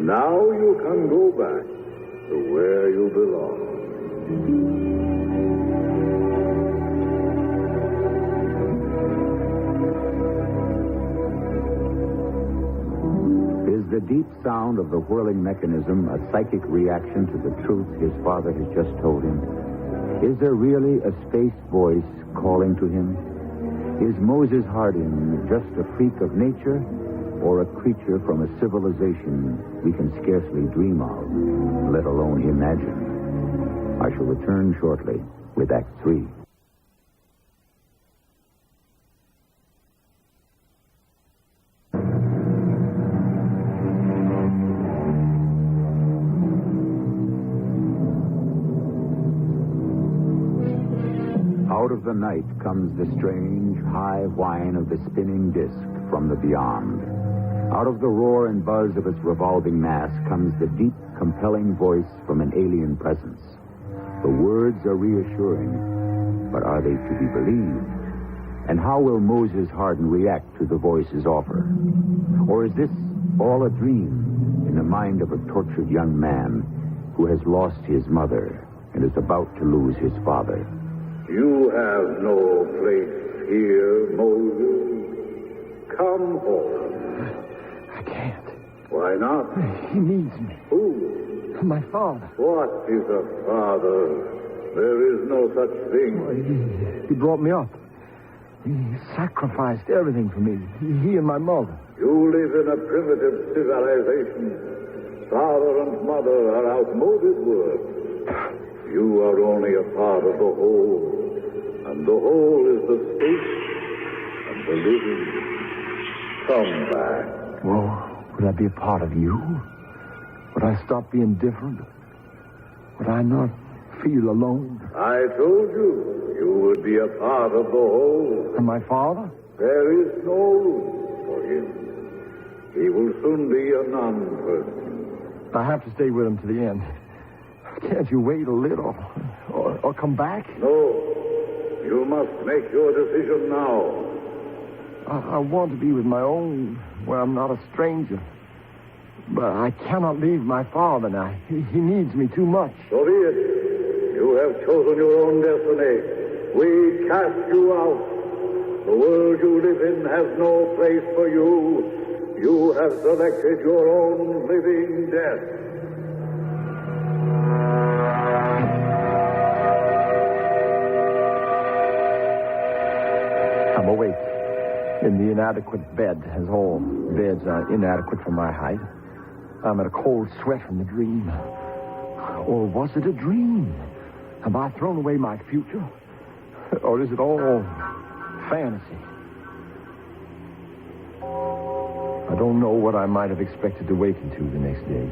Now you can go back to where you belong. Is the deep sound of the whirling mechanism a psychic reaction to the truth his father has just told him? Is there really a space voice calling to him? Is Moses Hardin just a freak of nature or a creature from a civilization we can scarcely dream of, let alone imagine? I shall return shortly with Act 3. Out of the night comes the strange, high whine of the spinning disk from the beyond. Out of the roar and buzz of its revolving mass comes the deep, compelling voice from an alien presence. The words are reassuring, but are they to be believed? And how will Moses Hardin react to the voice's offer? Or is this all a dream in the mind of a tortured young man who has lost his mother and is about to lose his father? You have no place here, Moses. Come home. I can't. Why not? He needs me. Who? My father. What is a father? There is no such thing. He brought me up. He sacrificed everything for me. He and my mother. You live in a primitive civilization. Father and mother are outmoded words. You are only a part of the whole, and the whole is the state and the living. Come back. Well, would I be a part of you? Would I stop being different? Would I not feel alone? I told you, you would be a part of the whole. And my father? There is no room for him. He will soon be a non-person. I have to stay with him to the end. Can't you wait a little? Or come back? No. You must make your decision now. I want to be with my own, where I'm not a stranger. But I cannot leave my father now. He needs me too much. So be it. You have chosen your own destiny. We cast you out. The world you live in has no place for you. You have selected your own living death. I'm awake in the inadequate bed, as all beds are inadequate for my height. I'm in a cold sweat from the dream. Or was it a dream? Have I thrown away my future? Or is it all fantasy? I don't know what I might have expected to waken to the next day,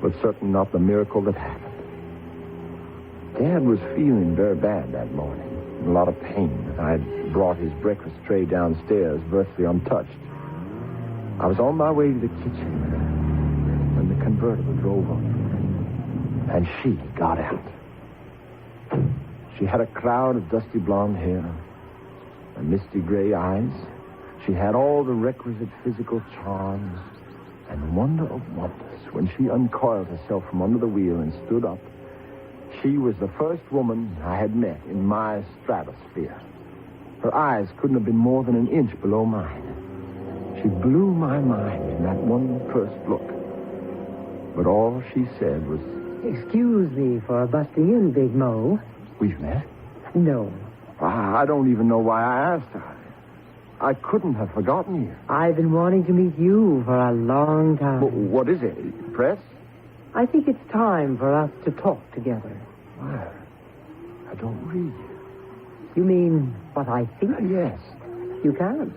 but certainly not the miracle that happened. Dad was feeling very bad that morning. A lot of pain. I had brought his breakfast tray downstairs, virtually untouched. I was on my way to the kitchen when the convertible drove up, and she got out. She had a cloud of dusty blonde hair and misty gray eyes. She had all the requisite physical charms, and wonder of wonders, when she uncoiled herself from under the wheel and stood up, she was the first woman I had met in my stratosphere. Her eyes couldn't have been more than an inch below mine. She blew my mind in that one first look. But all she said was, Excuse me for busting in, Big Mo. "We've met?" No. I don't even know why I asked her. I couldn't have forgotten you. I've been wanting to meet you for a long time. What is it? Press? I think it's time for us to talk together. Well, I don't read. You mean what I think? Yes. You can't,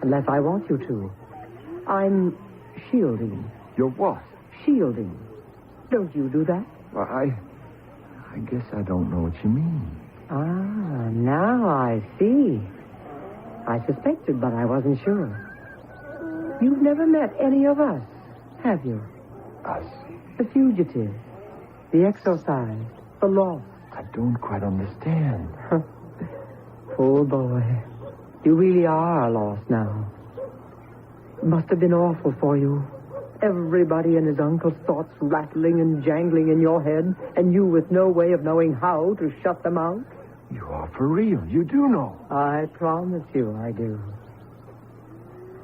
unless I want you to. I'm shielding. You're what? Shielding. Don't you do that? Well, I guess I don't know what you mean. Ah, now I see. I suspected, but I wasn't sure. You've never met any of us, have you? Us? The fugitive, the exorcised, the lost. I don't quite understand. Poor boy. You really are lost now. It must have been awful for you. Everybody and his uncle's thoughts rattling and jangling in your head, and you with no way of knowing how to shut them out? You are for real. You do know. I promise you I do.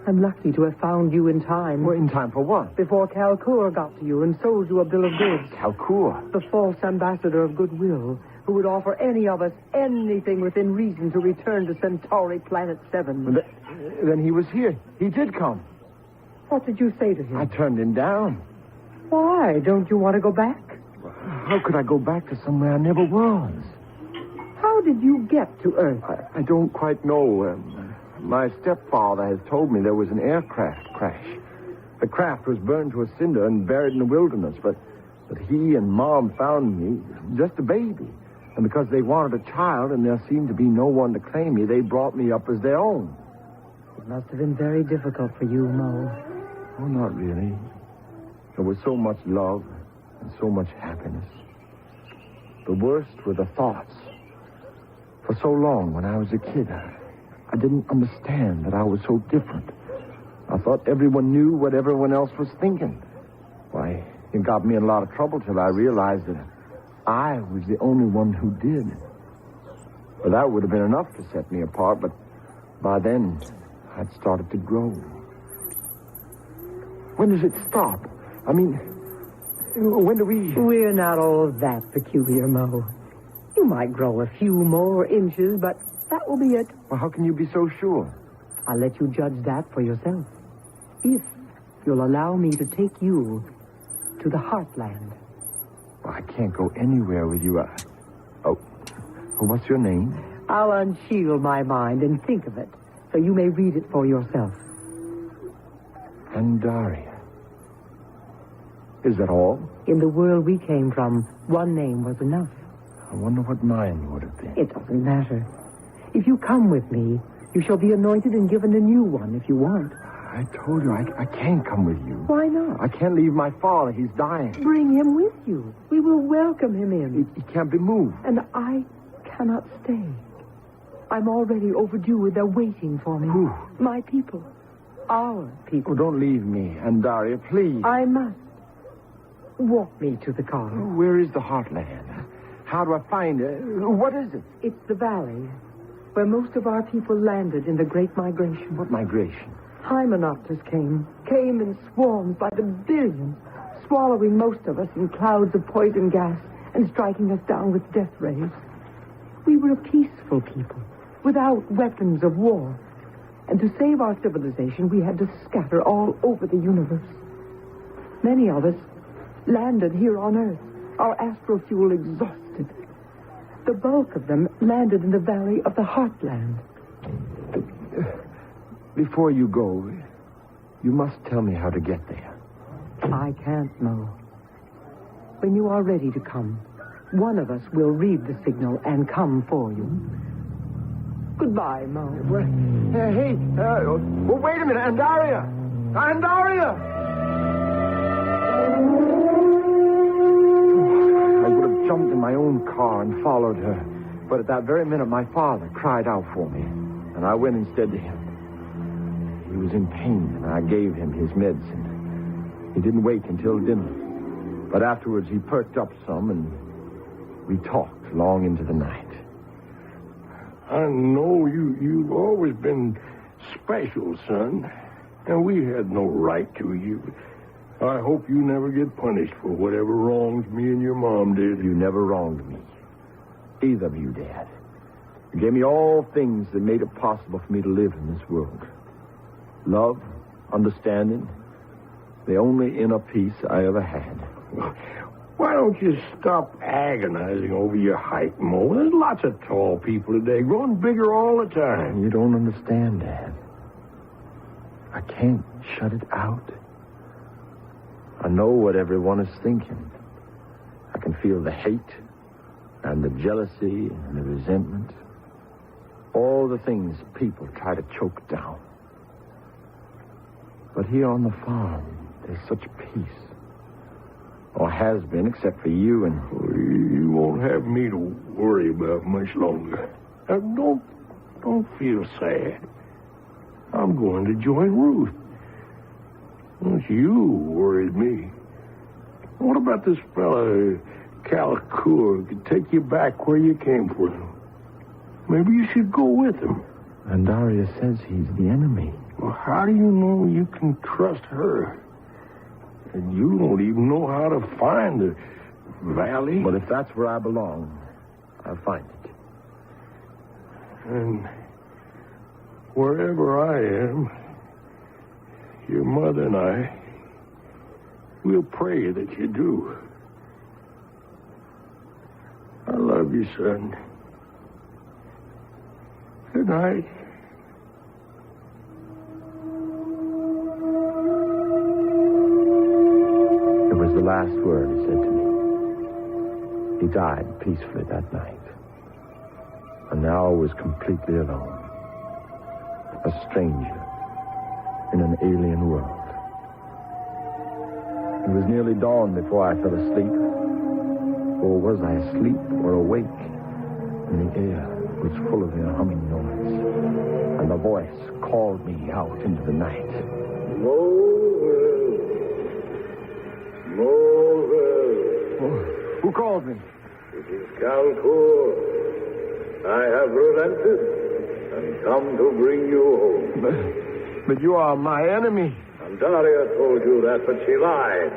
I'm lucky to have found you in time. Well, in time for what? Before Calcour got to you and sold you a bill of goods. Calcour? The false ambassador of goodwill, who would offer any of us anything within reason to return to Centauri Planet 7. Well, then he was here. He did come. What did you say to him? I turned him down. Why? Don't you want to go back? How could I go back to somewhere I never was? How did you get to Earth? I don't quite know. My stepfather has told me there was an aircraft crash. The craft was burned to a cinder and buried in the wilderness, but he and Mom found me, just a baby. And because they wanted a child and there seemed to be no one to claim me, they brought me up as their own. It must have been very difficult for you, Mo. Oh, not really. There was so much love and so much happiness. The worst were the thoughts. For so long, when I was a kid, I didn't understand that I was so different. I thought everyone knew what everyone else was thinking. Why, it got me in a lot of trouble till I realized that I was the only one who did. Well, that would have been enough to set me apart, but by then, I'd started to grow. When does it stop? I mean, when do we... We're not all that peculiar, Mo. You might grow a few more inches, but that will be it. Well, how can you be so sure? I'll let you judge that for yourself. If you'll allow me to take you to the Heartland. Well, I can't go anywhere with you. What's your name? I'll unshield my mind and think of it, so you may read it for yourself. Andaria. Is that all? In the world we came from, one name was enough. I wonder what mine would have been. It doesn't matter. If you come with me, you shall be anointed and given a new one if you want. I told you, I can't come with you. Why not? I can't leave my father. He's dying. Bring him with you. We will welcome him in. He can't be moved. And I cannot stay. I'm already overdue. They're waiting for me. Who? My people. Our people. Oh, don't leave me, Andaria, please. I must. Walk me to the car. Oh, where is the Heartland? How do I find it? What is it? It's the valley where most of our people landed in the Great Migration. What migration? Hymenopters came in swarms by the billions, swallowing most of us in clouds of poison gas and striking us down with death rays. We were a peaceful people, without weapons of war. And to save our civilization, we had to scatter all over the universe. Many of us landed here on Earth, our astrofuel exhausted. The bulk of them landed in the valley of the Heartland. Before you go, you must tell me how to get there. I can't, Mo. When you are ready to come, one of us will read the signal and come for you. Goodbye, Mo. Wait a minute, Andaria! Andaria! I would have jumped in my own car and followed her. But at that very minute, my father cried out for me. And I went instead to him. He was in pain, and I gave him his medicine. He didn't wake until dinner. But afterwards, he perked up some, and we talked long into the night. I know you've always been special, son. And we had no right to you. I hope you never get punished for whatever wrongs me and your mom did. You never wronged me. Either of you, Dad. You gave me all things that made it possible for me to live in this world. Love, understanding, the only inner peace I ever had. Why don't you stop agonizing over your height, Mo? There's lots of tall people today, growing bigger all the time. You don't understand, Dad. I can't shut it out. I know what everyone is thinking. I can feel the hate and the jealousy and the resentment. All the things people try to choke down. But here on the farm, there's such peace. Or has been, except for you and... You won't have me to worry about much longer. Now, don't feel sad. I'm going to join Ruth. Well, you worried me. What about this fella, Camelot, could take you back where you came from? Maybe you should go with him. And Daria says he's the enemy. Well, how do you know you can trust her? And you don't even know how to find the valley. But if that's where I belong, I'll find it. And wherever I am, your mother and I, we'll pray that you do. I love you, son. Good night. It was the last word he said to me. He died peacefully that night. And now I was completely alone. A stranger in an alien world. It was nearly dawn before I fell asleep. Or was I asleep or awake? And the air was full of their humming noise. And the voice called me out into the night. Moses! Moses! Oh, who called me? It is Camelot. I have relented and come to bring you home. But you are my enemy. And Daria told you that, but she lied.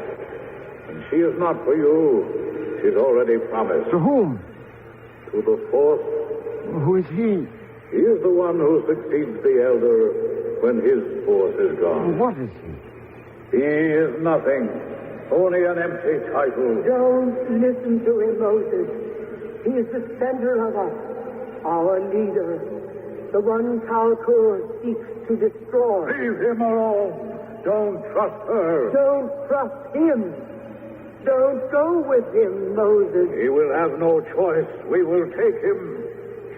And she is not for you. She's already promised. To whom? To the fourth. Who is he? He is the one who succeeds the elder when his force is gone. What is he? He is nothing. Only an empty title. Don't listen to him, Moses. He is the center of us. Our leader, the one Camelot seeks to destroy. Leave him alone. Don't trust her. Don't trust him. Don't go with him, Moses. He will have no choice. We will take him.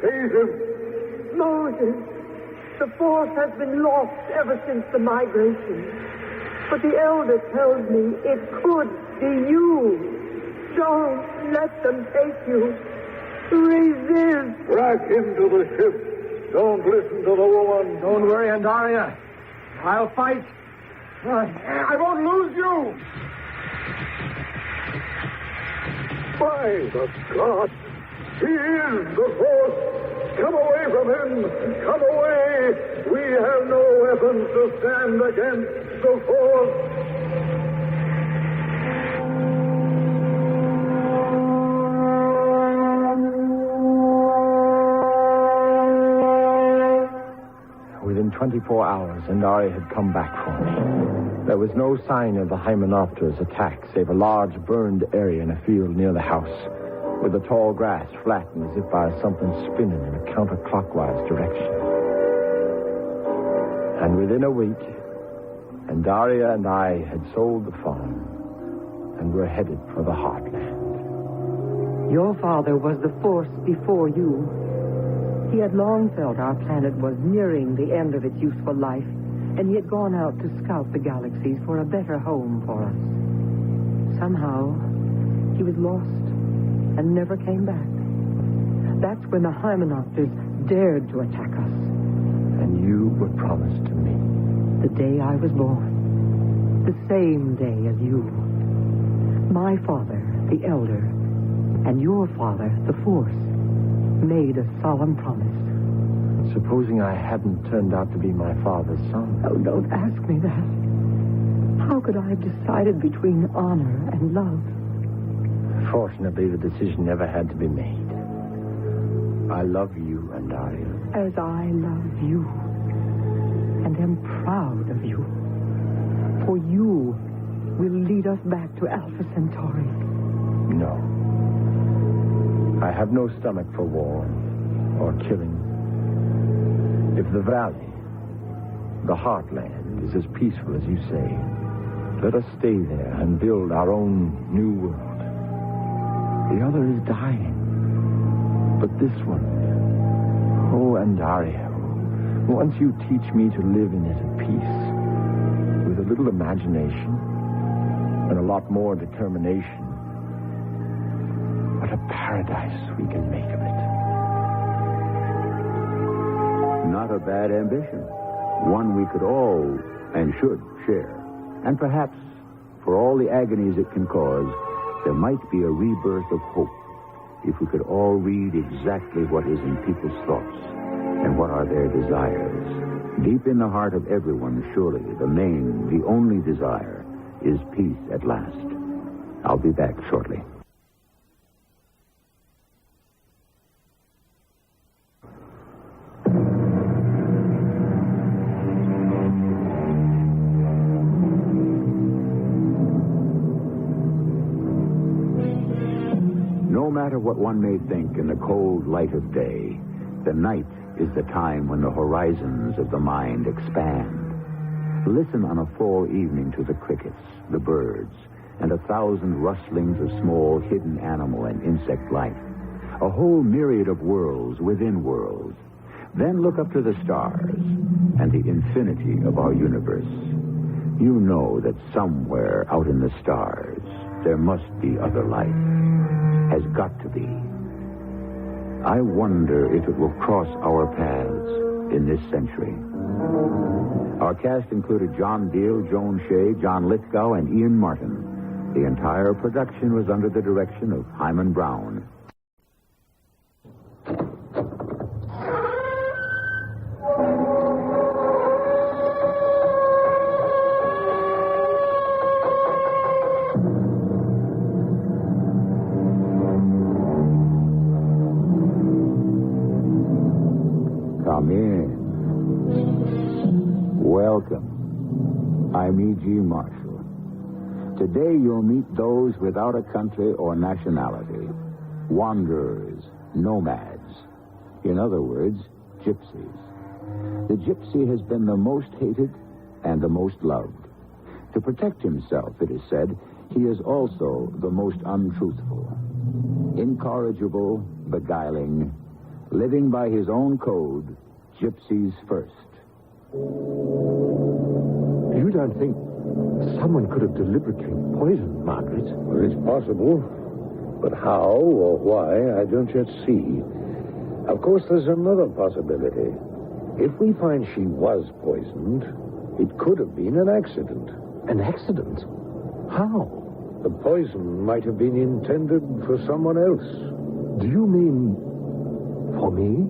Seize him. Moses, the force has been lost ever since the migration. But the elder tells me it could be you. Don't let them take you. Resist. Drag him to the ship. Don't listen to the woman. Don't worry, Andaria. I'll fight. I won't lose you. By the gods, he is the force. Come away from him. Come away. We have no weapons to stand against the force. Within 24 hours, Andaria had come back for me. There was no sign of the Hymenopter's attack, save a large burned area in a field near the house, with the tall grass flattened as if by something spinning in a counterclockwise direction. And within a week, Andaria and I had sold the farm and were headed for the heartland. Your father was the force before you. He had long felt our planet was nearing the end of its useful life, and he had gone out to scout the galaxies for a better home for us. Somehow, he was lost and never came back. That's when the Hymenopters dared to attack us. And you were promised to me. The day I was born. The same day as you. My father, the elder, and your father, the force, made a solemn promise. Supposing I hadn't turned out to be my father's son? Oh, don't ask me that. How could I have decided between honor and love? Fortunately, the decision never had to be made. I love you, Andaria. As I love you, and am proud of you. For you will lead us back to Alpha Centauri. No. I have no stomach for war or killing. If the valley, the heartland, is as peaceful as you say, let us stay there and build our own new world. The other is dying. But this one, oh, Andaria, once you teach me to live in it at peace, with a little imagination and a lot more determination, what a paradise we can make of it. Not a bad ambition. One we could all and should share. And perhaps, for all the agonies it can cause, there might be a rebirth of hope if we could all read exactly what is in people's thoughts and what are their desires. Deep in the heart of everyone, surely, the main, the only desire is peace at last. I'll be back shortly. No matter what one may think in the cold light of day, the night is the time when the horizons of the mind expand. Listen on a fall evening to the crickets, the birds, and 1,000 rustlings of small hidden animal and insect life. A whole myriad of worlds within worlds. Then look up to the stars and the infinity of our universe. You know that somewhere out in the stars there must be other life. Has got to be. I wonder if it will cross our paths in this century. Our cast included John Deal, Joan Shea, John Lithgow, and Ian Martin. The entire production was under the direction of Hyman Brown. Come in. Welcome. I'm E.G. Marshall. Today you'll meet those without a country or nationality. Wanderers, nomads. In other words, gypsies. The gypsy has been the most hated and the most loved. To protect himself, it is said, he is also the most untruthful. Incorrigible, beguiling, living by his own code, gypsies first. You don't think someone could have deliberately poisoned Margaret? Well, it's possible. But how or why, I don't yet see. Of course, there's another possibility. If we find she was poisoned, it could have been an accident. An accident? How? The poison might have been intended for someone else. Do you mean for me?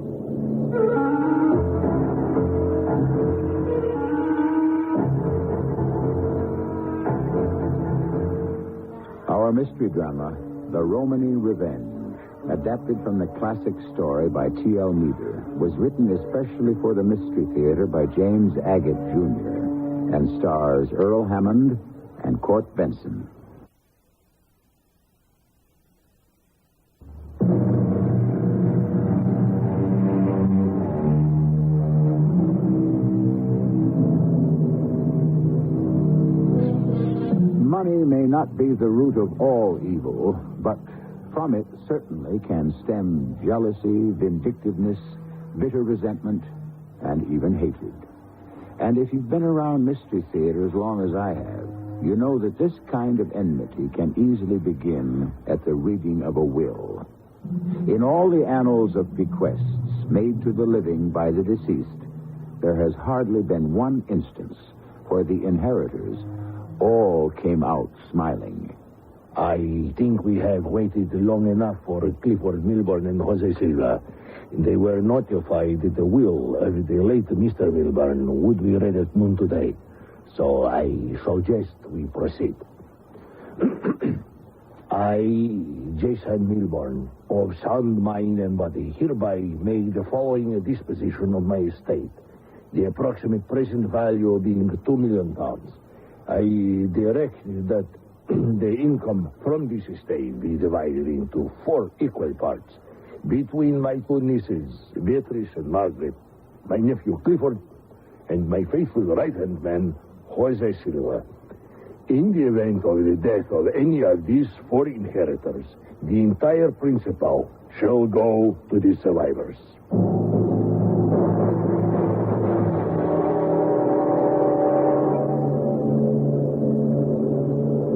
Our mystery drama, The Romany Revenge, adapted from the classic story by T.L. Meader, was written especially for the Mystery Theater by James Agate, Jr., and stars Earl Hammond and Court Benson. Money may not be the root of all evil, but from it certainly can stem jealousy, vindictiveness, bitter resentment, and even hatred. And if you've been around Mystery Theater as long as I have, you know that this kind of enmity can easily begin at the reading of a will. In all the annals of bequests made to the living by the deceased, there has hardly been one instance where the inheritors all came out smiling. I think we have waited long enough for Clifford Milburn and Jose Silva. They were notified that the will of the late Mr. Milburn would be read at noon today. So I suggest we proceed. I, Jason Milburn, of sound mind and body, hereby make the following disposition of my estate, the approximate present value being £2 million. I direct that the income from this estate be divided into 4 equal parts between my 2 nieces, Beatrice and Margaret, my nephew Clifford, and my faithful right-hand man, Jose Silva. In the event of the death of any of these 4 inheritors, the entire principal shall go to the survivors.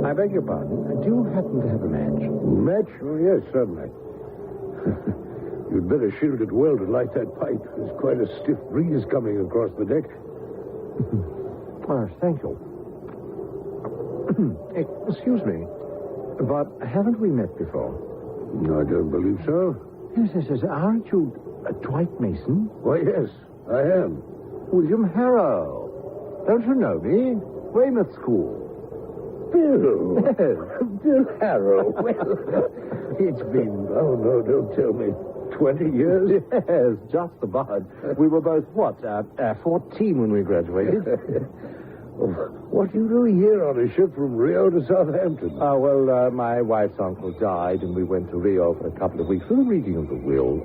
I beg your pardon. Do you happen to have a match? Match? Oh, yes, certainly. You'd better shield it well to light that pipe. There's quite a stiff breeze coming across the deck. Oh, thank you. Excuse me, but haven't we met before? No, I don't believe so. Yes. Aren't you Dwight Mason? Why, yes, I am. William Harrow. Don't you know me? Weymouth School. Bill. Yes. Bill Harrow. Well, it's been, oh, no, don't tell me, 20 years? Yes, just about. We were both, 14 when we graduated. What do you do here on a ship from Rio to Southampton? My wife's uncle died, and we went to Rio for a couple of weeks for the reading of the will.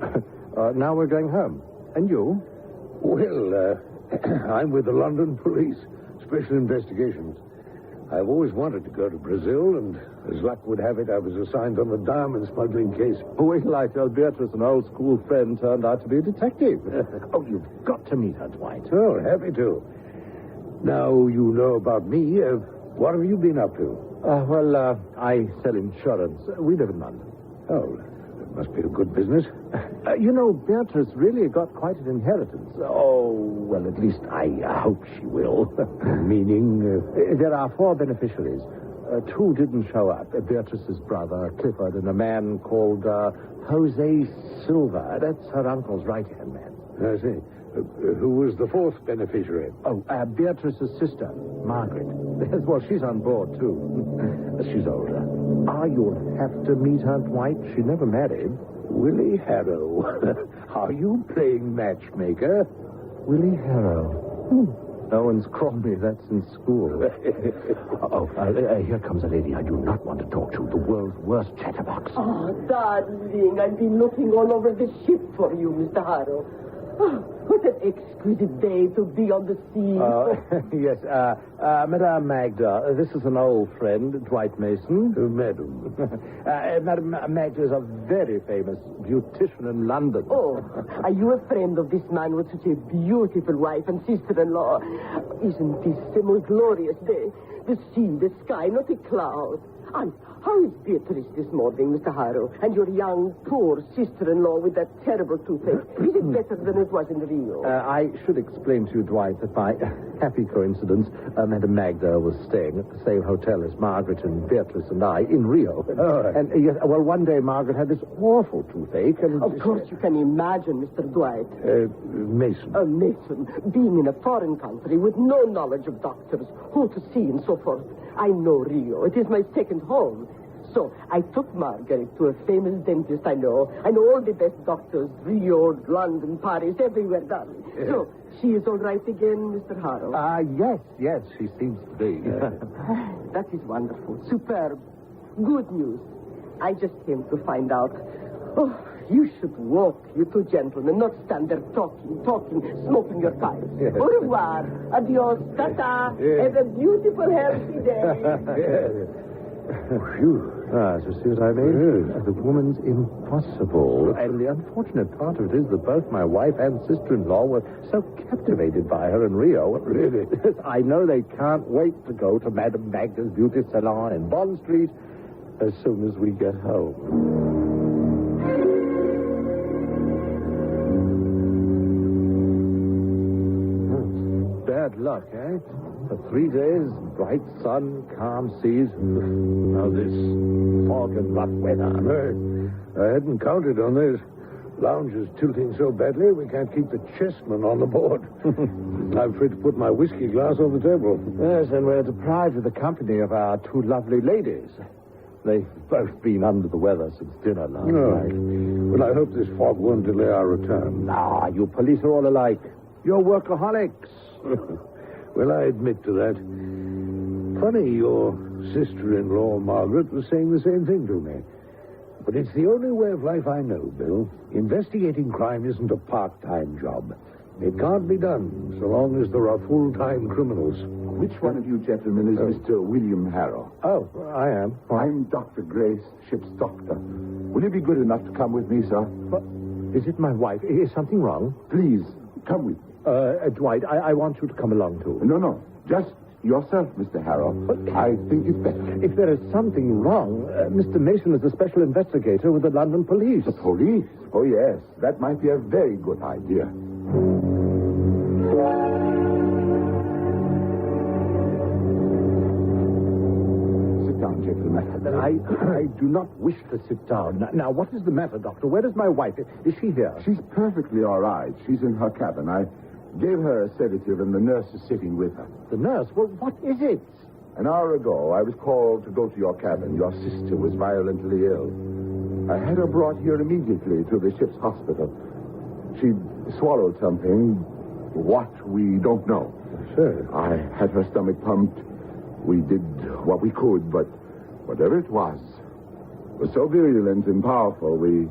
Now we're going home. And you? Well, I'm with the London Police, Special Investigations. I've always wanted to go to Brazil, and as luck would have it, I was assigned on the diamond smuggling case. Wait till I tell Beatrice an old school friend turned out to be a detective. Oh, you've got to meet her, Dwight. Oh, happy to. Now you know about me. What have you been up to? I sell insurance. We live in London. Oh, that must be a good business. Beatrice really got quite an inheritance. Oh, well, at least I hope she will. Meaning? There are 4 beneficiaries. 2 didn't show up. Beatrice's brother, Clifford, and a man called Jose Silva. That's her uncle's right-hand man. I see. Who was the 4th beneficiary? Oh, Beatrice's sister, Margaret. Well, she's on board, too. She's older. You'll have to meet her, Dwight. She never married. Willie Harrow. Are you playing matchmaker? Willie Harrow. No one's called me. That's in school. Here comes a lady I do not want to talk to. The world's worst chatterbox. Oh, darling, I've been looking all over the ship for you, Mr. Harrow. Oh, what an exquisite day to be on the sea. Yes, Madame Magda, this is an old friend, Dwight Mason. Madam. Madame Magda is a very famous beautician in London. Oh, are you a friend of this man with such a beautiful wife and sister-in-law? Isn't this a most glorious day? The sea, the sky, not a cloud. And how is Beatrice this morning, Mr. Harrow? And your young, poor sister-in-law with that terrible toothache? Is it better than it was in Rio? I should explain to you, Dwight, that by happy coincidence, Madame Magda was staying at the same hotel as Margaret and Beatrice and I in Rio. And one day Margaret had this awful toothache, and... Of course you can imagine, Mr. Dwight. Mason. Mason, being in a foreign country with no knowledge of doctors, who to see and so forth. I know Rio. It is my second home. So I took Margaret to a famous dentist I know. I know all the best doctors, Rio, London, Paris, everywhere, darling. So she is all right again, Mr. Harrow? Yes, she seems to be. That is wonderful. Superb. Good news. I just came to find out. Oh, you should walk, you 2 gentlemen, not stand there talking, smoking your pipes. Yes. Au revoir. Adios. Ta-ta. Have a beautiful, healthy day. Phew. So see what I mean? The woman's impossible. And the unfortunate part of it is that both my wife and sister-in-law were so captivated by her in Rio. Really? I know they can't wait to go to Madame Magda's beauty salon in Bond Street as soon as we get home. Bad luck, eh? For 3 days, bright sun, calm seas. Now this fog and rough weather. I hadn't counted on this. Lounge is tilting so badly we can't keep the chessmen on the board. I'm afraid to put my whiskey glass on the table. Yes, and we're deprived of the company of our 2 lovely ladies. They've both been under the weather since dinner last night. Well, I hope this fog won't delay our return. You police are all alike. You're workaholics. Well, I admit to that. Funny, your sister-in-law, Margaret, was saying the same thing to me. But it's the only way of life I know, Bill. Investigating crime isn't a part-time job. It can't be done so long as there are full-time criminals. Which one of you gentlemen is Mr. William Harrow? Oh, I am. I'm Dr. Grace, ship's doctor. Will you be good enough to come with me, sir? What? Is it my wife? Is something wrong? Please, come with me. Dwight, I want you to come along, too. No. Just yourself, Mr. Harrow. I think it's better. If there is something wrong, Mr. Mason is a special investigator with the London police. The police? Oh, yes. That might be a very good idea. gentlemen. I do not wish to sit down. Now, what is the matter, Doctor? Where is my wife? Is she here? She's perfectly all right. She's in her cabin. I gave her a sedative, and the nurse is sitting with her. The nurse? Well, what is it? An hour ago, I was called to go to your cabin. Your sister was violently ill. I had her brought here immediately to the ship's hospital. She swallowed something. What, we don't know. Sir. I had her stomach pumped. We did what we could, but whatever it was so virulent and powerful, we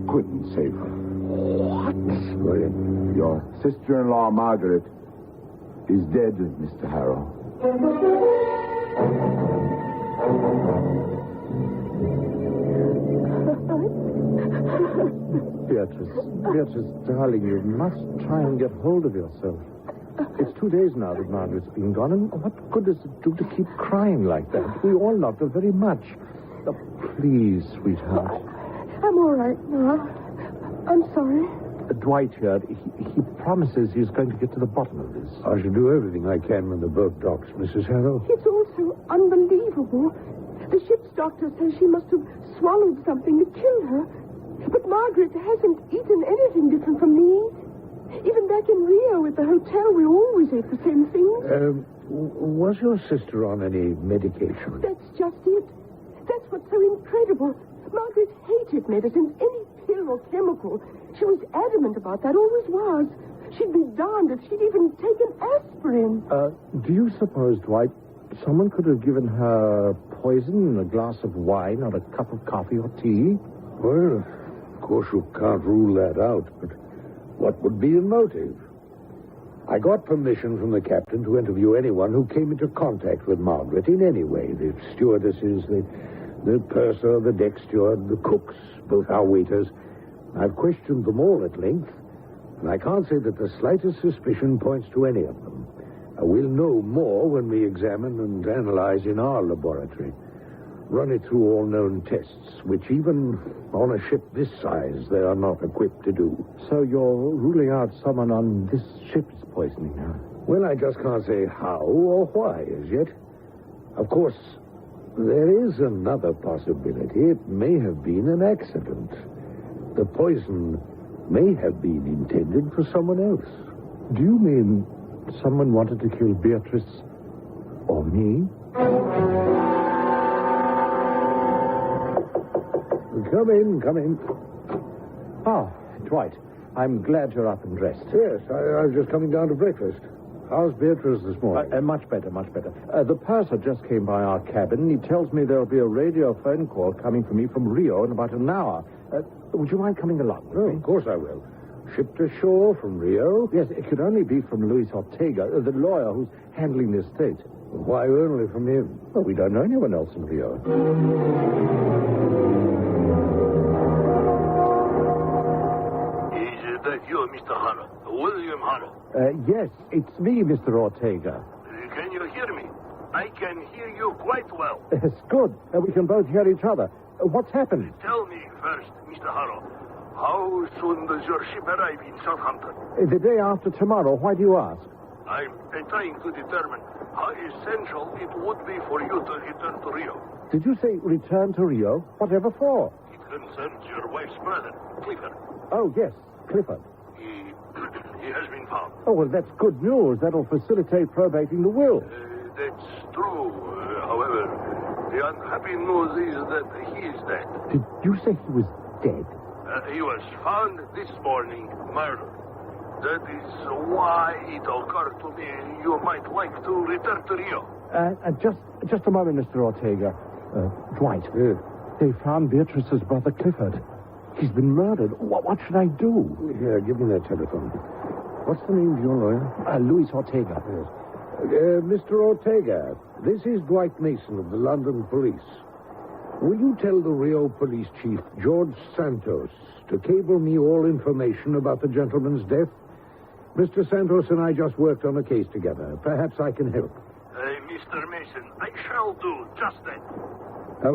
couldn't save her. What? Your sister-in-law, Margaret, is dead, Mr. Harrow. Beatrice, darling, you must try and get hold of yourself. It's 2 days now that Margaret's been gone, and what good does it do to keep crying like that? We all loved her very much. Oh, please, sweetheart. I'm all right now. I'm sorry. Dwight here, he promises he's going to get to the bottom of this. I shall do everything I can when the boat docks, Mrs. Harrow. It's all so unbelievable. The ship's doctor says she must have swallowed something to kill her. But Margaret hasn't eaten anything different from me. Even back in Rio at the hotel, we always ate the same things. Was your sister on any medication? That's just it. That's what's so incredible. Margaret hated medicines, any pill or chemical. She was adamant about that, always was. She'd be darned if she'd even taken aspirin. Do you suppose, Dwight, someone could have given her poison in a glass of wine or a cup of coffee or tea? Well, of course you can't rule that out, but what would be the motive? I got permission from the captain to interview anyone who came into contact with Margaret in any way. The stewardesses, the purser, the deck steward, the cooks, both our waiters. I've questioned them all at length, and I can't say that the slightest suspicion points to any of them. We'll know more when we examine and analyze in our laboratory. Run it through all known tests, which even on a ship this size, they are not equipped to do. So you're ruling out someone on this ship's poisoning her? Well, I just can't say how or why as yet. Of course, there is another possibility. It may have been an accident. The poison may have been intended for someone else. Do you mean someone wanted to kill Beatrice or me? Come in. Ah, Dwight, I'm glad you're up and dressed. Yes, I was just coming down to breakfast. How's Beatrice this morning? Much better. The purser just came by our cabin. He tells me there'll be a radio phone call coming for me from Rio in about an hour. Would you mind coming along with me? Of course I will. Shipped ashore from Rio? Yes, it could only be from Luis Ortega, the lawyer who's handling the estate. Why only from him? Well, we don't know anyone else in Rio. Is that you, Mr. Harrow? William Harrow? Yes, it's me, Mr. Ortega. Can you hear me? I can hear you quite well. It's good. We can both hear each other. What's happened? Tell me first, Mr. Harrow, how soon does your ship arrive in Southampton? The day after tomorrow. Why do you ask? I'm trying to determine how essential it would be for you to return to Rio. Did you say return to Rio? Whatever for? It concerns your wife's brother, Clifford. Oh, yes, Clifford. He has been found. Oh, well, that's good news. That'll facilitate probating the will. That's true. However, the unhappy news is that he is dead. Did you say he was dead? He was found this morning, murdered. That is why it occurred to me you might like to return to Rio. Just a moment, Mr. Ortega. Dwight, they found Beatrice's brother Clifford. He's been murdered. What should I do? Here, give me that telephone. What's the name of your lawyer? Luis Ortega. Yes. Mr. Ortega, this is Dwight Mason of the London Police. Will you tell the Rio Police Chief, George Santos, to cable me all information about the gentleman's death? Mr. Santos and I just worked on a case together. Perhaps I can help. Mr. Mason, I shall do just that.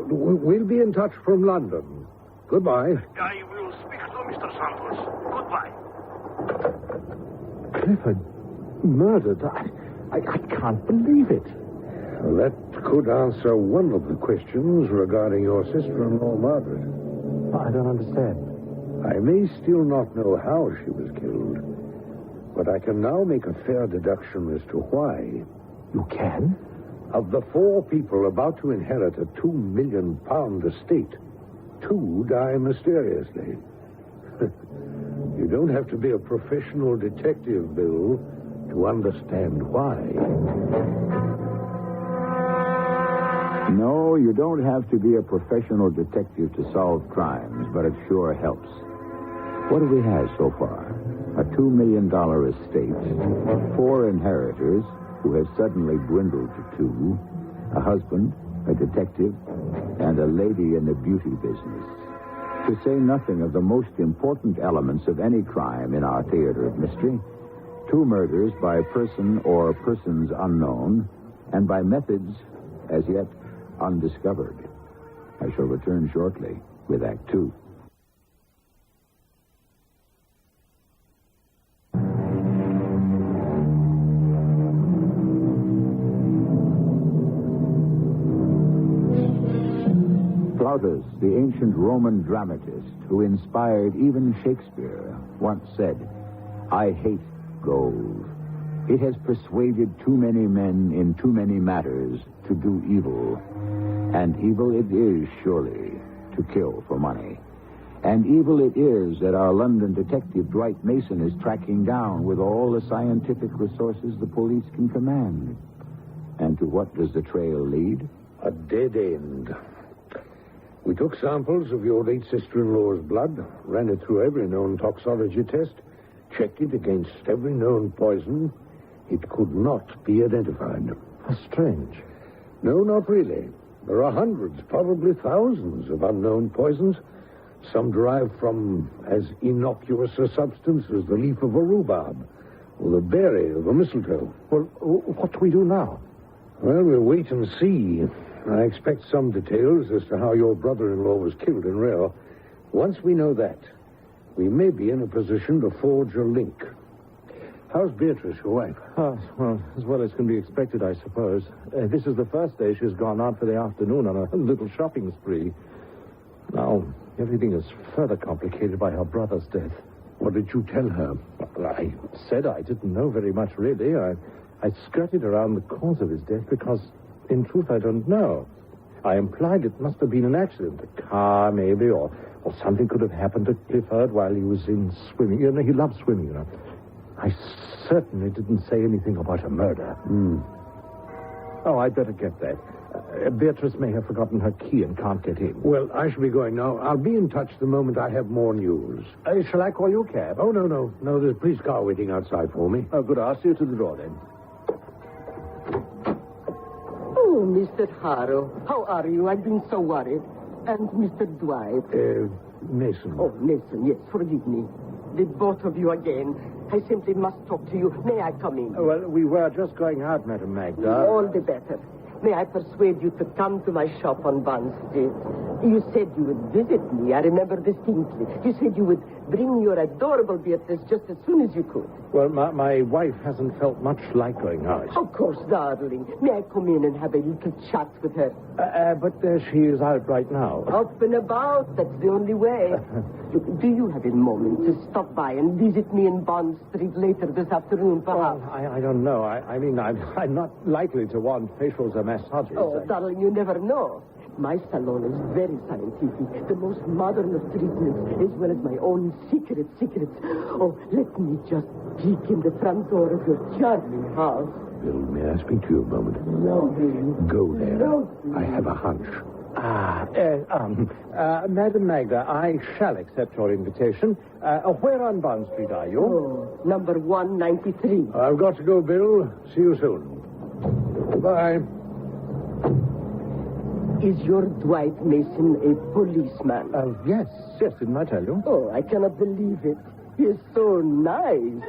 We'll be in touch from London. Goodbye. I will speak to Mr. Santos. Goodbye. Clifford murdered? I can't believe it. Well, that could answer one of the questions regarding your sister-in-law, Margaret. I don't understand. I may still not know how she was killed, but I can now make a fair deduction as to why. You can? Of the 4 people about to inherit a £2 million estate, 2 die mysteriously. You don't have to be a professional detective, Bill, to understand why. No, you don't have to be a professional detective to solve crimes, but it sure helps. What do we have so far? A $2 million estate, 4 inheritors who have suddenly dwindled to 2, a husband, a detective, and a lady in the beauty business. To say nothing of the most important elements of any crime in our theater of mystery, 2 murders by person or persons unknown, and by methods as yet undiscovered. I shall return shortly with Act 2. Plautus, the ancient Roman dramatist who inspired even Shakespeare, once said, "I hate gold. It has persuaded too many men in too many matters to do evil. And evil it is, surely, to kill for money. And evil it is that our London detective Dwight Mason is tracking down with all the scientific resources the police can command. And to what does the trail lead? A dead end. We took samples of your late sister-in-law's blood, ran it through every known toxology test, checked it against every known poison. It could not be identified. How strange. No, not really. There are hundreds, probably thousands of unknown poisons. Some derived from as innocuous a substance as the leaf of a rhubarb or the berry of a mistletoe. Well, what do we do now? Well, we'll wait and see. I expect some details as to how your brother-in-law was killed in Rio. Once we know that, we may be in a position to forge a link. How's Beatrice, your wife? Well, as well as can be expected, I suppose. This is the first day she's gone out for the afternoon on a little shopping spree. Now, everything is further complicated by her brother's death. What did you tell her? Well, I said I didn't know very much, really. I skirted around the cause of his death because, in truth, I don't know. I implied it must have been an accident. A car, maybe, or something could have happened to Clifford while he was in swimming. You know, he loved swimming, you know. I certainly didn't say anything about a murder. Oh, I'd better get that. Beatrice may have forgotten her key and can't get in. Well, I shall be going now. I'll be in touch the moment I have more news. Shall I call you a cab? Oh, no. There's a police car waiting outside for me. Oh, good. I'll see you to the door, then. Oh, Mr. Harrow, how are you? I've been so worried. And Mr. Dwight. Mason. Oh, Mason, yes, forgive me. The both of you again. I simply must talk to you. May I come in? Well, we were just going out, Madam Magda. All the better. May I persuade you to come to my shop on Bond Street? You said you would visit me. I remember distinctly. You said you would bring your adorable Beatrice just as soon as you could. Well, my wife hasn't felt much like going out. Of course, darling. May I come in and have a little chat with her? But she is out right now. Up and about. That's the only way. Look, do you have a moment to stop by and visit me in Bond Street later this afternoon, perhaps? Well, I don't know. I mean, I'm not likely to want facials or massages. Oh, darling, you never know. My salon is very scientific. The most modern of treatments, as well as my own secrets. Oh, let me just peek in the front door of your charming house. Bill, may I speak to you a moment? No. Go there. No. I have a hunch. Madam Magda, I shall accept your invitation. Where on Bond Street are you? Oh, number 193. I've got to go, Bill. See you soon. Goodbye. Is your Dwight Mason a policeman? Yes, didn't I tell you? Oh, I cannot believe it. He is so nice.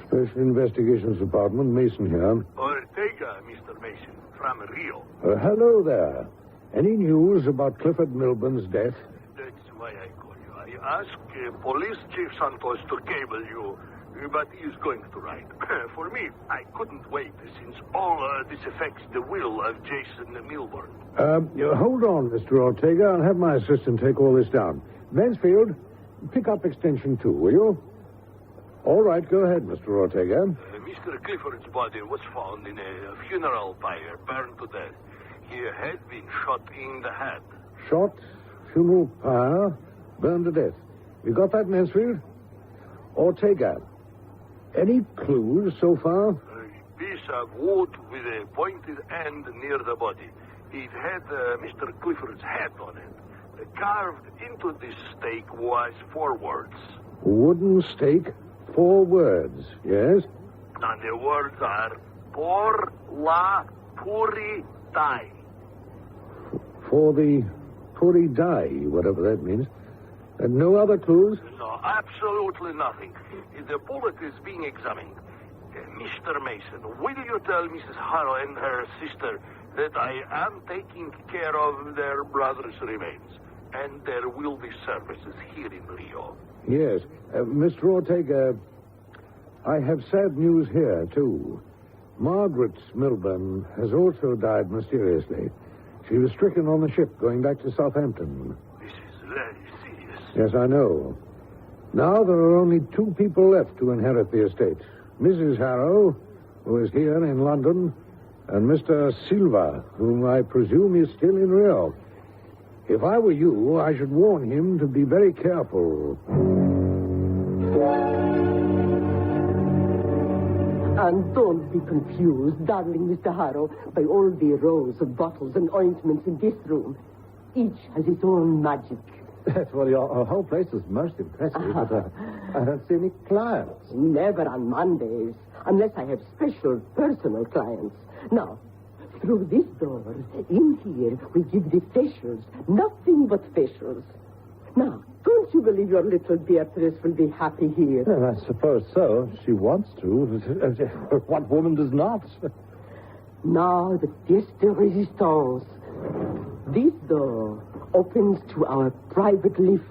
Special Investigations Department, Mason here. Ortega, Mr. Mason, from Rio. Hello there. Any news about Clifford Milburn's death? That's why I call you. ask Police Chief Santos to cable you, but he's going to write. For me, I couldn't wait, since all this affects the will of Jason Milburn. Hold on, Mr. Ortega. I'll have my assistant take all this down. Mansfield, pick up extension 2, will you? All right, go ahead, Mr. Ortega. Mr. Clifford's body was found in a funeral pyre, burned to death. He had been shot in the head. Shot, funeral pyre, burned to death. You got that, Mansfield? Ortega, any clues so far? A piece of wood with a pointed end near the body. It had Mr. Clifford's head on it. Carved into this stake was 4 words. Wooden stake, 4 words, yes? And the words are, Por la Puri Dai. For the Puri Dai, whatever that means. And no other clues? No, absolutely nothing. The bullet is being examined. Mr. Mason, will you tell Mrs. Harrow and her sister that I am taking care of their brother's remains, and there will be services here in Rio? Yes. Mr. Ortega, I have sad news here, too. Margaret Milburn has also died mysteriously. She was stricken on the ship going back to Southampton. This is very serious. Yes, I know. Now there are only 2 people left to inherit the estate. Mrs. Harrow, who is here in London, and Mr. Silva, whom I presume is still in Rio. If I were you, I should warn him to be very careful. And don't be confused, darling Mr. Harrow, by all the rows of bottles and ointments in this room. Each has its own magic. Well, your whole place is most impressive, but I don't see any clients. Never on Mondays, unless I have special personal clients. Now, through this door, in here, we give the facials. Nothing but facials. Now, don't you believe your little Beatrice will be happy here? Well, I suppose so. She wants to. What woman does not? Now, the pièce de résistance. This door opens to our private lift,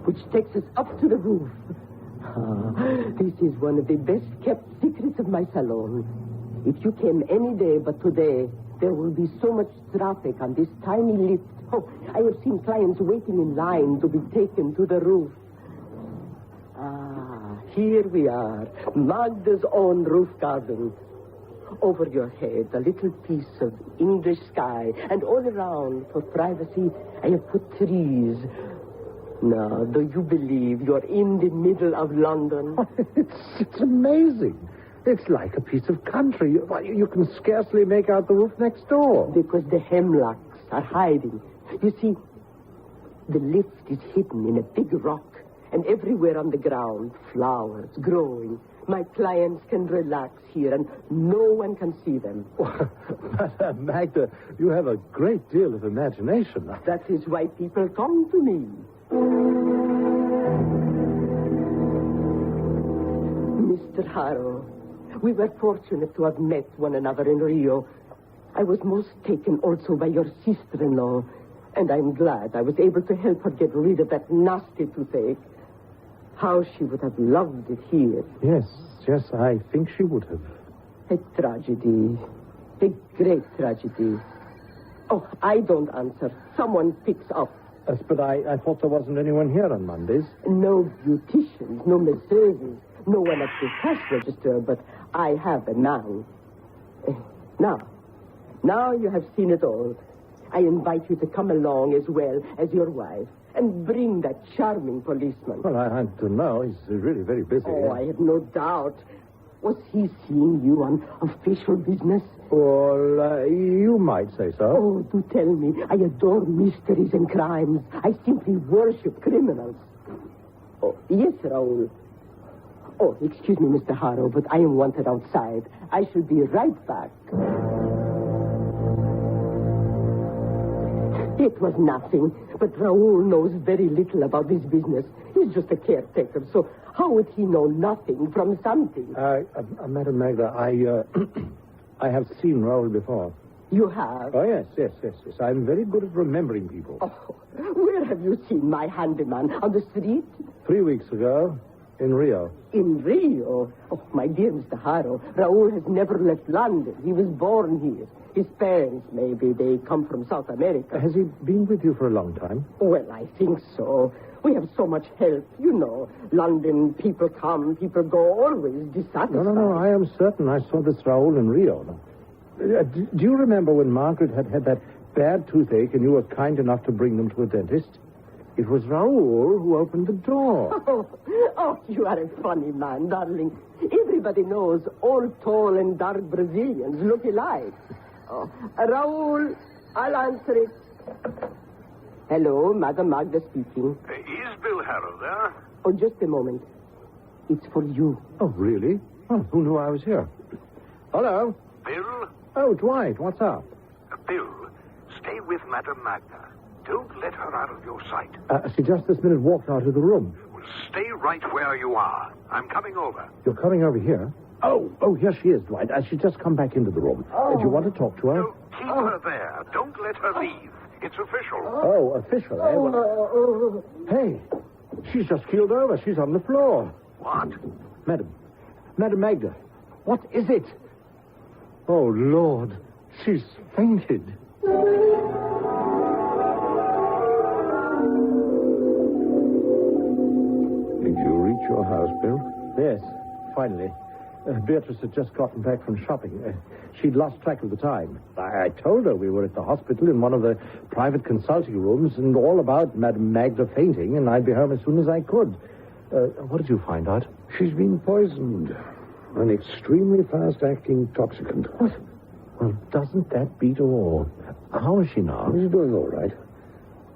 which takes us up to the roof. This is one of the best-kept secrets of my salon. If you came any day but today, there will be so much traffic on this tiny lift. Oh, I have seen clients waiting in line to be taken to the roof. Here we are, Magda's own roof garden. Over your head, a little piece of English sky, and all around, for privacy, I have put trees. Now, do you believe you're in the middle of London? It's amazing. It's like a piece of country. You can scarcely make out the roof next door. Because the hemlocks are hiding. You see, the lift is hidden in a big rock, and everywhere on the ground, flowers growing. My clients can relax here, and no one can see them. Magda, you have a great deal of imagination. That is why people come to me. Mr. Harrow, we were fortunate to have met one another in Rio. I was most taken also by your sister-in-law, and I'm glad I was able to help her get rid of that nasty toothache. How she would have loved it here. Yes, I think she would have. A tragedy. A great tragedy. Oh, I don't answer. Someone picks up. Yes, but I thought there wasn't anyone here on Mondays. No beauticians, no masseuses, no one at the cash register, but I have a man. Now you have seen it all. I invite you to come along as well as your wife. And bring that charming policeman. Well, I don't know. He's really very busy. Oh, I have no doubt. Was he seeing you on official business? Well, you might say so. Oh, do tell me. I adore mysteries and crimes. I simply worship criminals. Oh, yes, Raoul. Oh, excuse me, Mr. Harrow, but I am wanted outside. I shall be right back. It was nothing, but Raoul knows very little about this business. He's just a caretaker, so how would he know nothing from something? Madam Magda, I have seen Raoul before. You have? Oh, yes. I'm very good at remembering people. Oh, where have you seen my handyman? On the street? 3 weeks ago, in Rio. In Rio? Oh, my dear Mr. Harrow, Raoul has never left London. He was born here. His parents, maybe, they come from South America. Has he been with you for a long time? Well, I think so. We have so much help, you know. London, people come, people go, always dissatisfied. No, I am certain I saw this Raoul in Rio. Do you remember when Margaret had that bad toothache and you were kind enough to bring them to a dentist? It was Raoul who opened the door. Oh, you are a funny man, darling. Everybody knows all tall and dark Brazilians look alike. Oh, Raoul, I'll answer it. Hello, Madame Magda speaking. Is Bill Harrow there? Oh, just a moment. It's for you. Oh, really? Oh, who knew I was here? Hello? Bill? Oh, Dwight, what's up? Bill, stay with Madame Magda. Don't let her out of your sight. She just this minute walked out of the room. Well, stay right where you are. I'm coming over. You're coming over here? Oh, here she is, Dwight. She's just come back into the room. Do you want to talk to her? No, keep her there. Don't let her leave. It's official. Oh, official, eh? Well, hey, she's just keeled over. She's on the floor. What? Madam Magda, what is it? Oh, Lord, she's fainted. Did you reach your house, Bill? Yes, finally. Beatrice had just gotten back from shopping. She'd lost track of the time. I told her we were at the hospital in one of the private consulting rooms and all about Madame Magda fainting, and I'd be home as soon as I could. What did you find out? She's been poisoned. An extremely fast-acting toxicant. What? Well, doesn't that beat all? How is she now? She's doing all right.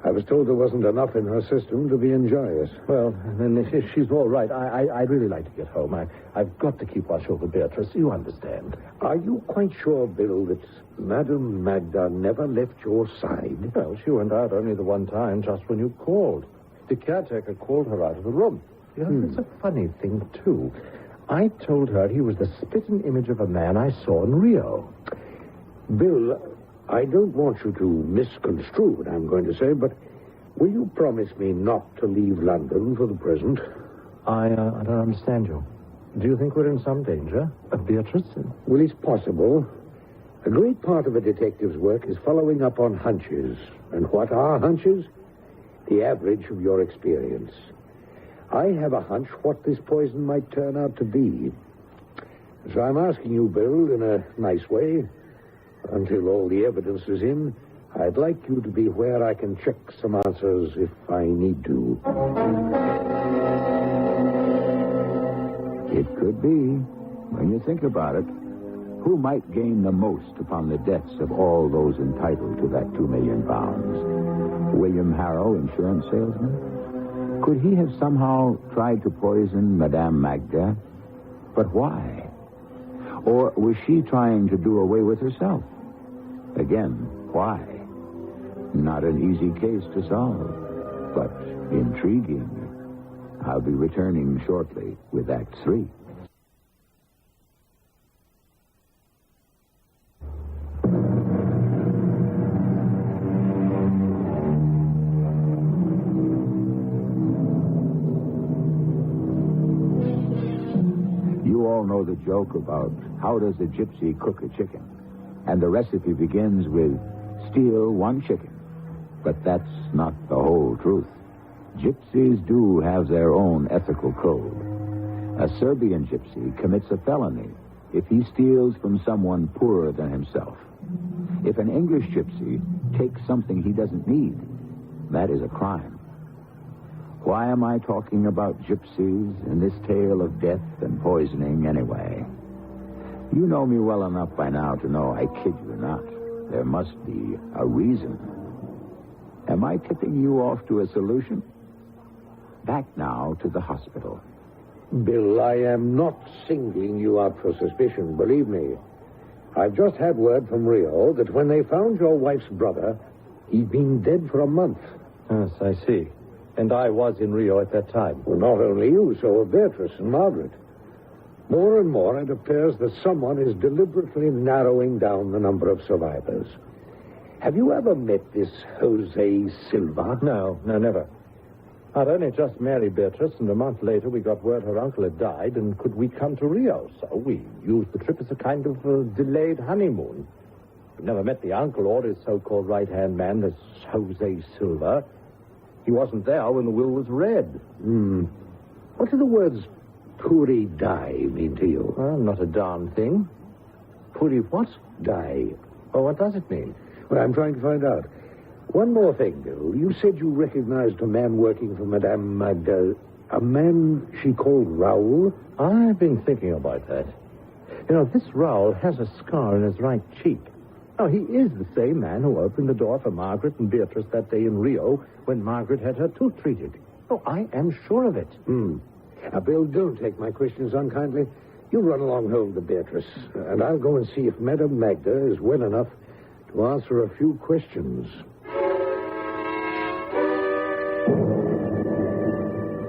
I was told there wasn't enough in her system to be injurious. Well, then if she's all right, I'd really like to get home. I've got to keep watch over Beatrice. You understand. Are you quite sure, Bill, that Madame Magda never left your side? Well, she went out only the one time, just when you called. The caretaker called her out of the room. You know, it's a funny thing, too. I told her he was the spitting image of a man I saw in Rio. Bill, I don't want you to misconstrue what I'm going to say, but will you promise me not to leave London for the present? I don't understand you. Do you think we're in some danger? Beatrice? Well, it's possible. A great part of a detective's work is following up on hunches. And what are hunches? The average of your experience. I have a hunch what this poison might turn out to be. So I'm asking you, Bill, in a nice way, until all the evidence is in, I'd like you to be where I can check some answers if I need to. It could be. When you think about it, who might gain the most upon the deaths of all those entitled to that £2 million? William Harrow, insurance salesman? Could he have somehow tried to poison Madame Magda? But why? Or was she trying to do away with herself? Again, why? Not an easy case to solve, but intriguing. I'll be returning shortly with Act 3. You all know the joke about how does a gypsy cook a chicken? And the recipe begins with steal one chicken. But that's not the whole truth. Gypsies do have their own ethical code. A Serbian gypsy commits a felony if he steals from someone poorer than himself. If an English gypsy takes something he doesn't need, that is a crime. Why am I talking about gypsies in this tale of death and poisoning anyway? You know me well enough by now to know I kid you not. There must be a reason. Am I tipping you off to a solution? Back now to the hospital. Bill, I am not singling you out for suspicion, believe me. I've just had word from Rio that when they found your wife's brother, he'd been dead for a month. Yes, I see. And I was in Rio at that time. Well, not only you, so were Beatrice and Margaret. More and more, it appears that someone is deliberately narrowing down the number of survivors. Have you ever met this Jose Silva? No, never. I'd only just married Beatrice, and a month later we got word her uncle had died, and could we come to Rio? So we used the trip as a kind of delayed honeymoon. We never met the uncle or his so-called right-hand man, this Jose Silva. He wasn't there when the will was read. What do the words Puri die mean to you? Well, not a darn thing. Puri what? Die. Oh, what does it mean? Well, I'm trying to find out. One more thing, Bill. You said you recognized a man working for Madame Magda. A man she called Raoul? I've been thinking about that. You know, this Raoul has a scar in his right cheek. Oh, he is the same man who opened the door for Margaret and Beatrice that day in Rio when Margaret had her tooth treated. Oh, I am sure of it. Now, Bill, don't take my questions unkindly. You run along home to Beatrice, and I'll go and see if Madame Magda is well enough to answer a few questions.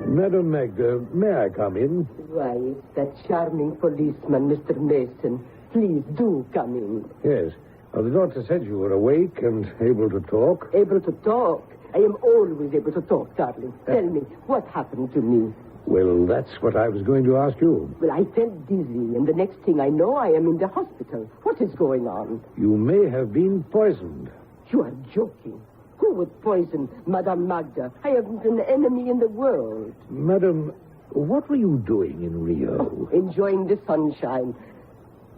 Madame Magda, may I come in? Why, it's that charming policeman, Mr. Mason. Please do come in. Yes. Well, the doctor said you were awake and able to talk. Able to talk? I am always able to talk, darling. Tell me, what happened to me? Well, that's what I was going to ask you. Well, I felt dizzy, and the next thing I know, I am in the hospital. What is going on? You may have been poisoned. You are joking. Who would poison Madame Magda? I haven't an enemy in the world. Madam, what were you doing in Rio? Enjoying the sunshine.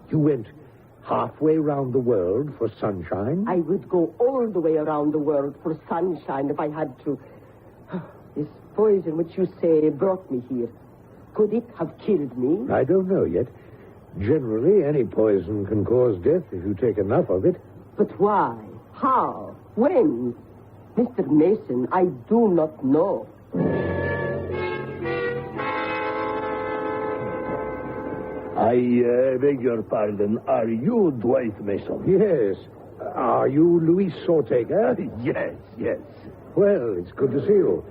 You went halfway around the world for sunshine? I would go all the way around the world for sunshine if I had to. This poison which you say brought me here, could it have killed me? I don't know yet. Generally, any poison can cause death if you take enough of it. But why? How? When? Mr. Mason, I do not know. I beg your pardon. Are you Dwight Mason? Yes. Are you Luis Ortega? Yes. Well, it's good to see you.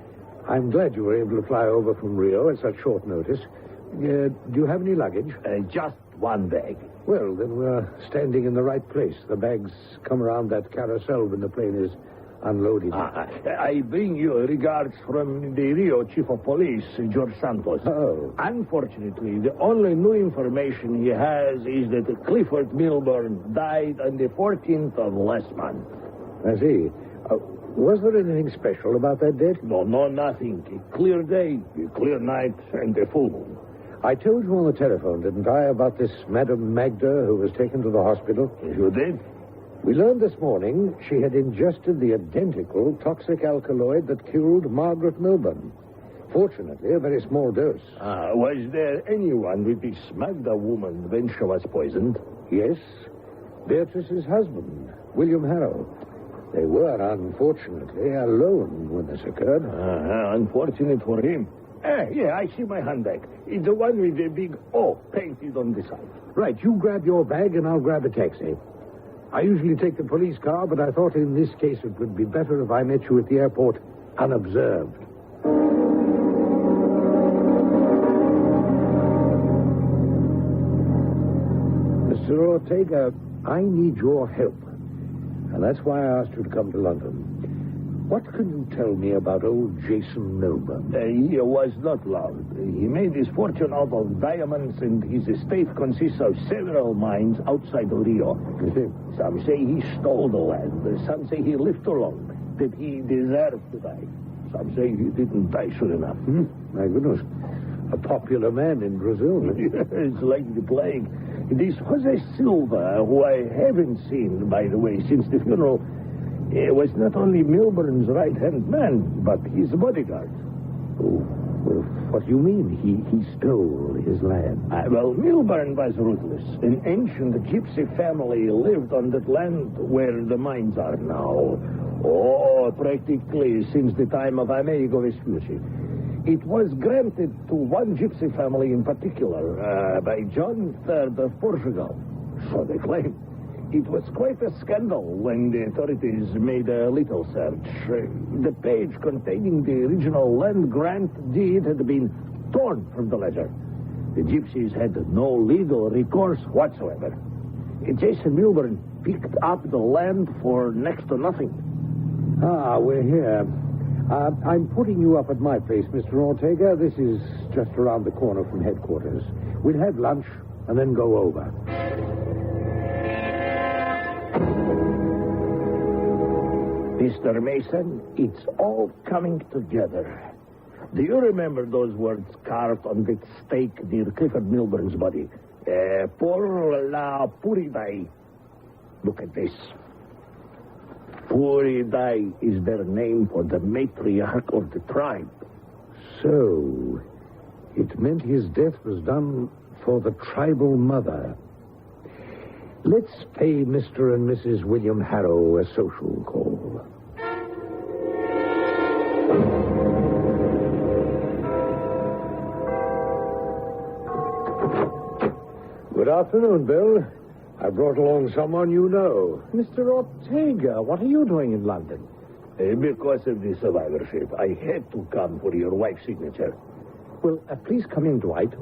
I'm glad you were able to fly over from Rio at such short notice. Do you have any luggage? Just one bag. Well, then we're standing in the right place. The bags come around that carousel when the plane is unloaded. I bring you regards from the Rio Chief of Police, George Santos. Oh. Unfortunately, the only new information he has is that Clifford Milburn died on the 14th of last month. I see. Was there anything special about that death? No, nothing. A clear day, a clear night, and a full moon. I told you on the telephone, didn't I, about this Madame Magda who was taken to the hospital? You did? We learned this morning she had ingested the identical toxic alkaloid that killed Margaret Milburn. Fortunately, a very small dose. Was there anyone with this Magda woman when she was poisoned? Yes. Beatrice's husband, William Harrow. They were, unfortunately, alone when this occurred. Unfortunate for him. Yeah, I see my handbag. It's the one with the big O painted on the side. Right, you grab your bag and I'll grab a taxi. I usually take the police car, but I thought in this case it would be better if I met you at the airport unobserved. Mr. Ortega, I need your help. And that's why I asked you to come to London. What can you tell me about old Jason Milburn? He was not loved. He made his fortune out of diamonds, and his estate consists of several mines outside of Rio. Some say he stole the land. Some say he lived too long, that he deserved to die. Some say he didn't die soon enough. My goodness. A popular man in Brazil. It's like the plague. This Jose Silva, who I haven't seen, by the way, since the funeral, was not only Milburn's right-hand man, but his bodyguard. Oh, well, what do you mean? He stole his land? Well, Milburn was ruthless. An ancient gypsy family lived on that land where the mines are now. Oh, practically since the time of Amerigo Vespucci. It was granted to one gypsy family in particular, by John III of Portugal. So they claim. It was quite a scandal when the authorities made a little search. The page containing the original land grant deed had been torn from the ledger. The gypsies had no legal recourse whatsoever. Jason Milburn picked up the land for next to nothing. Ah, we're here. I'm putting you up at my place, Mr. Ortega. This is just around the corner from headquarters. We'll have lunch and then go over. Mr. Mason, it's all coming together. Do you remember those words carved on that stake near Clifford Milburn's body? Por la Puridai. Look at this. Puridai is their name for the matriarch of the tribe. So, it meant his death was done for the tribal mother. Let's pay Mr. and Mrs. William Harrow a social call. Good afternoon, Bill. I brought along someone you know. Mr. Ortega, what are you doing in London? Because of the survivorship, I had to come for your wife's signature. Well, please come in, Dwight.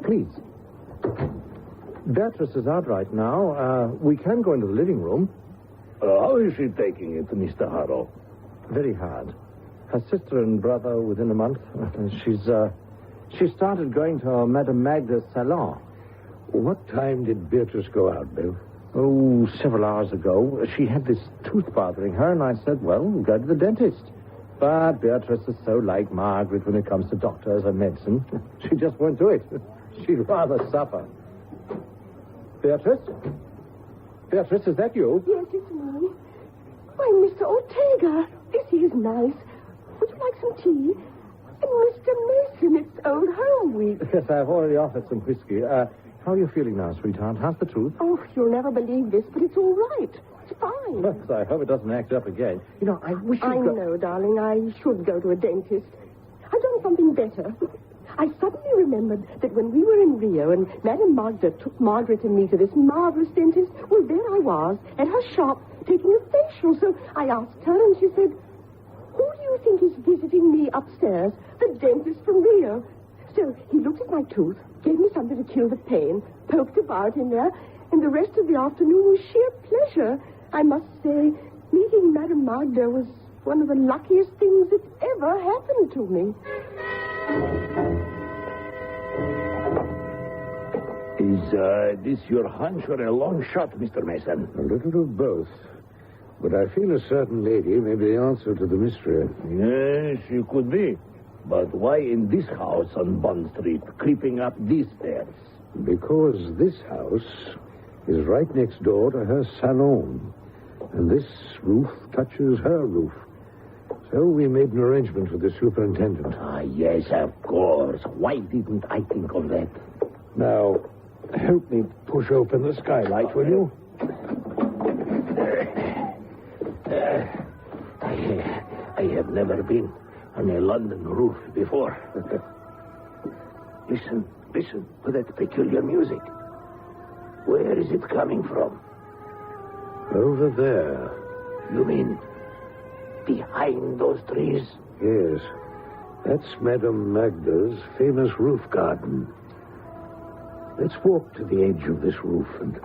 Please. Beatrice is out right now. We can go into the living room. How is she taking it, Mr. Harrow? Very hard. Her sister and brother within a month. She started going to Madame Magda's salon. What time did Beatrice go out, Bill? Oh, several hours ago. She had this tooth bothering her, and I said, well, go to the dentist. But Beatrice is so like Margaret when it comes to doctors and medicine. She just won't do it. She'd rather suffer. Beatrice? Beatrice, is that you? Yes, it's me. Why, Mr. Ortega, this is nice. Would you like some tea? And Mr. Mason, it's Old Home Week. Yes, I've already offered some whiskey. How are you feeling now, sweetheart? How's the tooth? Oh, you'll never believe this, but it's all right. It's fine. Yes, I hope it doesn't act up again. You know, I wish I know, darling. I should go to a dentist. I've done something better. I suddenly remembered that when we were in Rio and Madame Magda took Margaret and me to this marvelous dentist, well, there I was at her shop taking a facial. So I asked her and she said, who do you think is visiting me upstairs? The dentist from Rio. So he looked at my tooth, gave me something to kill the pain, poked about in there, and the rest of the afternoon was sheer pleasure. I must say, meeting Madame Magda was one of the luckiest things that ever happened to me. Is this your hunch or a long shot, Mr. Mason? A little of both. But I feel a certain lady may be the answer to the mystery. Yes, she could be. But why in this house on Bond Street, creeping up these stairs? Because this house is right next door to her salon. And this roof touches her roof. So we made an arrangement with the superintendent. Ah, yes, of course. Why didn't I think of that? Now, help me push open the skylight, will you? I have never been on a London roof before. Listen to that peculiar music. Where is it coming from? Over there. You mean behind those trees? Yes. That's Madame Magda's famous roof garden. Let's walk to the edge of this roof and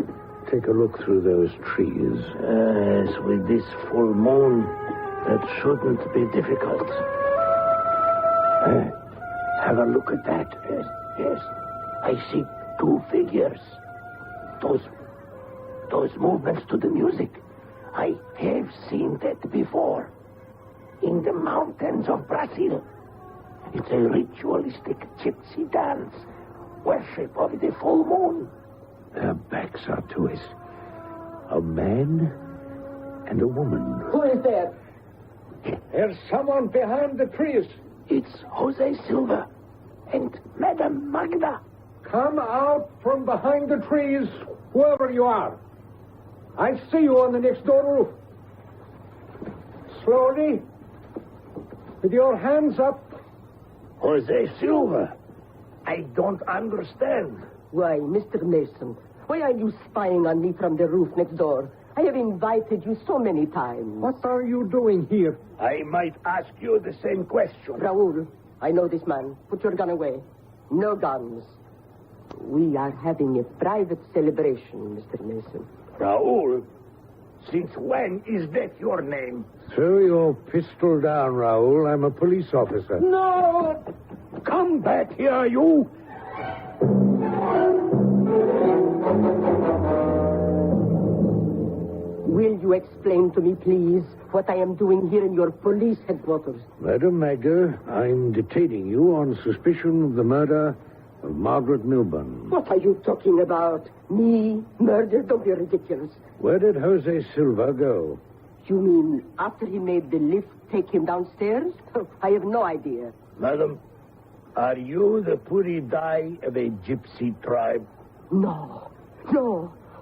take a look through those trees. Yes, with this full moon, that shouldn't be difficult. Have a look at that. Yes. I see two figures. Those movements to the music. I have seen that before. In the mountains of Brazil. It's a ritualistic gypsy dance. Worship of the full moon. Their backs are to us. A man and a woman. Who is there? There's someone behind the trees. It's Jose Silva and Madame Magda. Come out from behind the trees, whoever you are. I see you on the next door roof. Slowly, with your hands up. Jose Silva. I don't understand. Why, Mr. Mason, why are you spying on me from the roof next door? I have invited you so many times. What are you doing here? I might ask you the same question. Raoul, I know this man. Put your gun away. No guns. We are having a private celebration, Mr. Mason. Raoul, since when is that your name? Throw your pistol down, Raoul. I'm a police officer. No! Come back here, you! Will you explain to me, please, what I am doing here in your police headquarters? Madam Magda, I'm detaining you on suspicion of the murder of Margaret Milburn. What are you talking about? Me? Murder? Don't be ridiculous. Where did Jose Silva go? You mean after he made the lift take him downstairs? I have no idea. Madam, are you the Puridai of a gypsy tribe? No.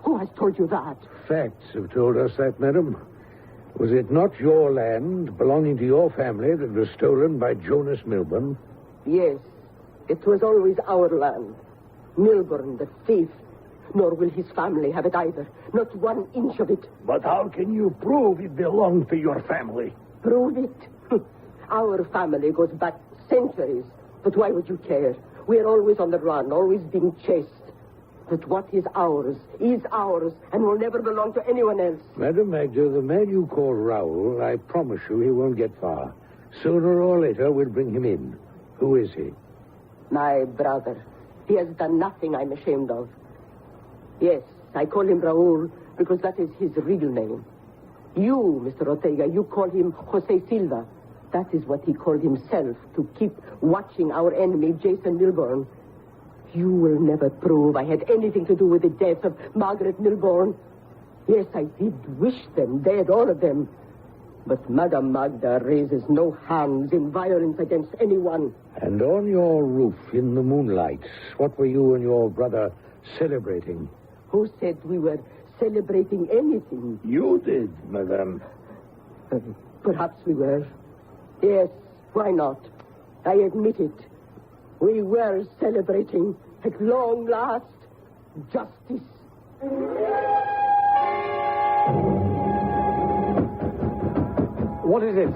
Who has told you that? Facts have told us that, madam. Was it not your land, belonging to your family, that was stolen by Jonas Milburn? Yes. It was always our land. Milburn, the thief. Nor will his family have it either. Not 1 inch of it. But how can you prove it belonged to your family? Prove it? Our family goes back centuries. But why would you care? We are always on the run, always being chased. But what is ours, and will never belong to anyone else. Madam Magda, the man you call Raoul, I promise you he won't get far. Sooner or later, we'll bring him in. Who is he? My brother. He has done nothing I'm ashamed of. Yes, I call him Raoul because that is his real name. You, Mr. Ortega, you call him Jose Silva. That is what he called himself, to keep watching our enemy, Jason Milburn. You will never prove I had anything to do with the death of Margaret Milburn. Yes, I did wish them dead, all of them. But Madame Magda raises no hands in violence against anyone. And on your roof in the moonlight, what were you and your brother celebrating? Who said we were celebrating anything? You did, madame. Perhaps we were. Yes, why not? I admit it. We were celebrating, at long last, justice. What is it?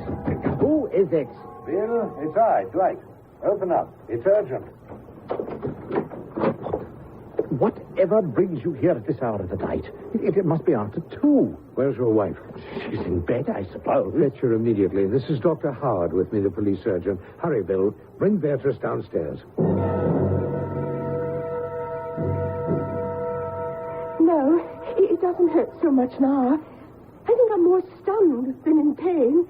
Who is it? Bill, it's I, Dwight. Open up. It's urgent. Whatever brings you here at this hour of the night? It must be after 2. Where's your wife? She's in bed, I suppose. Fetch her immediately. This is Dr. Howard with me, the police surgeon. Hurry, Bill. Bring Beatrice downstairs. No, it doesn't hurt so much now. I think I'm more stunned than in pain.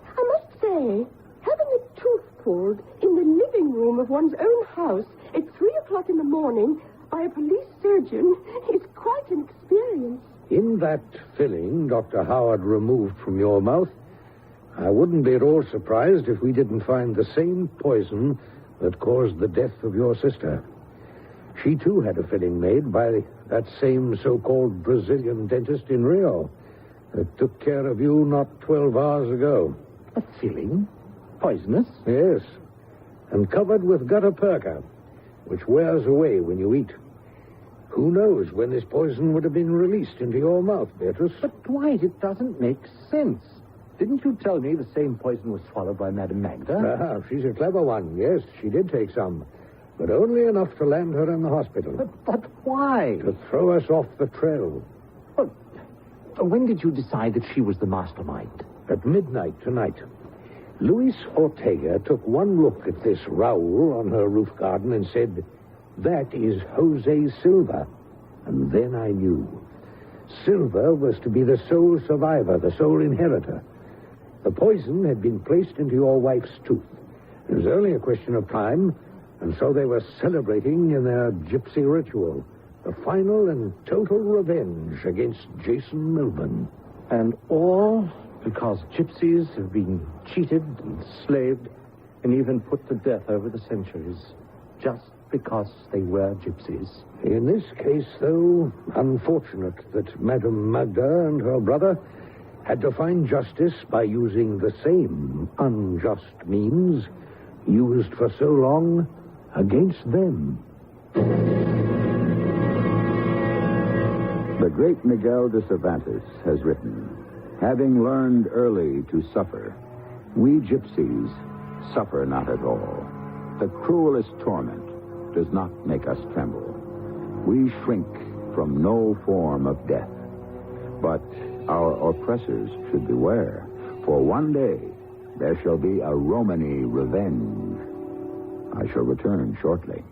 I must say, having a tooth pulled in the living room of one's own house at 3 o'clock in the morning by a police surgeon is quite an experience. In that filling Dr. Howard removed from your mouth, I wouldn't be at all surprised if we didn't find the same poison that caused the death of your sister. She, too, had a filling made by that same so-called Brazilian dentist in Rio that took care of you not 12 hours ago. A filling? Poisonous? Yes, and covered with gutta perca, which wears away when you eat. Who knows when this poison would have been released into your mouth, Beatrice? But, Dwight, it doesn't make sense. Didn't you tell me the same poison was swallowed by Madame Magda? She's a clever one. Yes, she did take some. But only enough to land her in the hospital. But why? To throw us off the trail. Well, when did you decide that she was the mastermind? At midnight tonight. Luis Ortega took one look at this Raoul on her roof garden and said, "That is Jose Silva." And then I knew. Silva was to be the sole survivor, the sole inheritor. The poison had been placed into your wife's tooth. It was only a question of time, and so they were celebrating in their gypsy ritual the final and total revenge against Jason Milburn. And all because gypsies have been cheated and slaved and even put to death over the centuries, just because they were gypsies. In this case, though, unfortunate that Madame Magda and her brother had to find justice by using the same unjust means used for so long against them. The great Miguel de Cervantes has written, "Having learned early to suffer, we gypsies suffer not at all. The cruelest torment does not make us tremble. We shrink from no form of death. But our oppressors should beware, for one day there shall be a Romany revenge. I shall return shortly.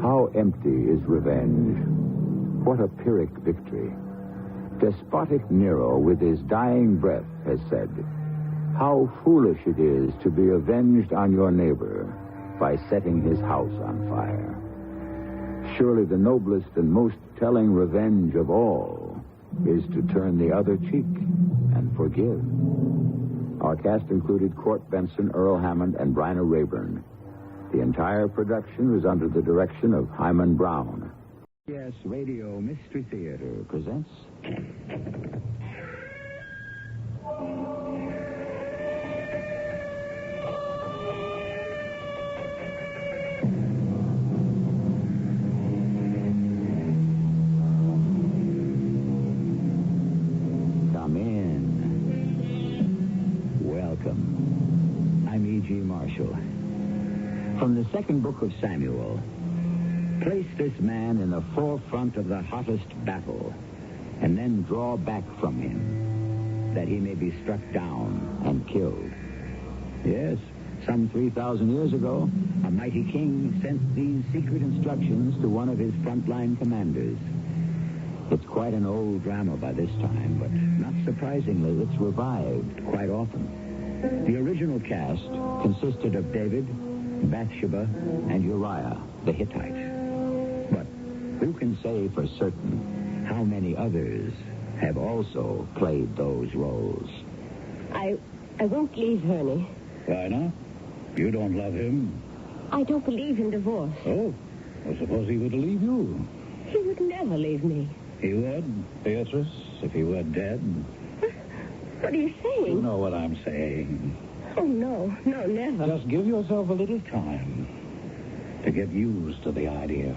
How empty is revenge? What a Pyrrhic victory. Despotic Nero, with his dying breath, has said, "How foolish it is to be avenged on your neighbor by setting his house on fire." Surely the noblest and most telling revenge of all is to turn the other cheek and forgive. Our cast included Court Benson, Earl Hammond, and Bryna Rayburn. The entire production was under the direction of Hyman Brown. Yes, Radio Mystery Theater presents... Come in. Welcome. I'm E.G. Marshall. From the second book of Samuel... Place this man in the forefront of the hottest battle, and then draw back from him, that he may be struck down and killed. Yes, some 3,000 years ago, a mighty king sent these secret instructions to one of his frontline commanders. It's quite an old drama by this time, but not surprisingly, it's revived quite often. The original cast consisted of David, Bathsheba, and Uriah, the Hittite. But who can say for certain how many others have also played those roles? I won't leave Ernie. Why not? You don't love him. I don't believe in divorce. Oh, well, suppose he were to leave you. He would never leave me. He would, Beatrice, if he were dead. What are you saying? You know what I'm saying. Oh, no, never. Just give yourself a little time to get used to the idea.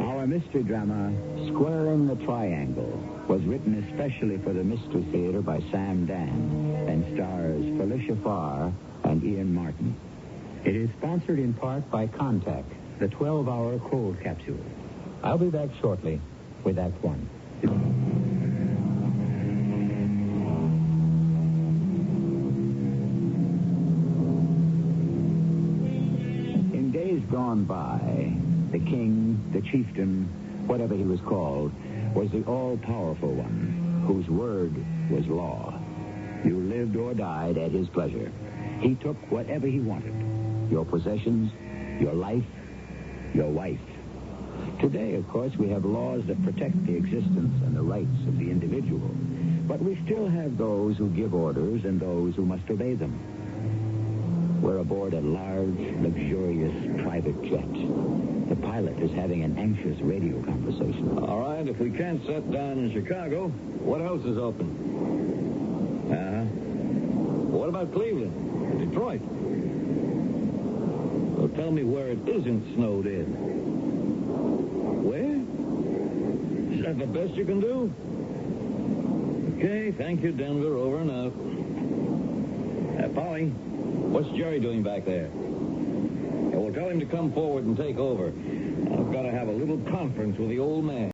Our mystery drama, Squaring the Triangle, was written especially for the Mystery Theater by Sam Dan and stars Felicia Farr and Ian Martin. It is sponsored in part by Contact, the 12-hour cold capsule. I'll be back shortly with Act One. In days gone by, the king, the chieftain, whatever he was called, was the all-powerful one, whose word was law. You lived or died at his pleasure. He took whatever he wanted. Your possessions, your life, your wife. Today, of course, we have laws that protect the existence and the rights of the individual. But we still have those who give orders and those who must obey them. We're aboard a large, luxurious private jet. The pilot is having an anxious radio conversation. All right, if we can't set down in Chicago, what else is open? What about Cleveland? Detroit? Well, tell me where it isn't snowed in. Where? Is that the best you can do? Okay, thank you, Denver. Over and out. Polly, what's Jerry doing back there? Yeah, well, tell him to come forward and take over. I've got to have a little conference with the old man.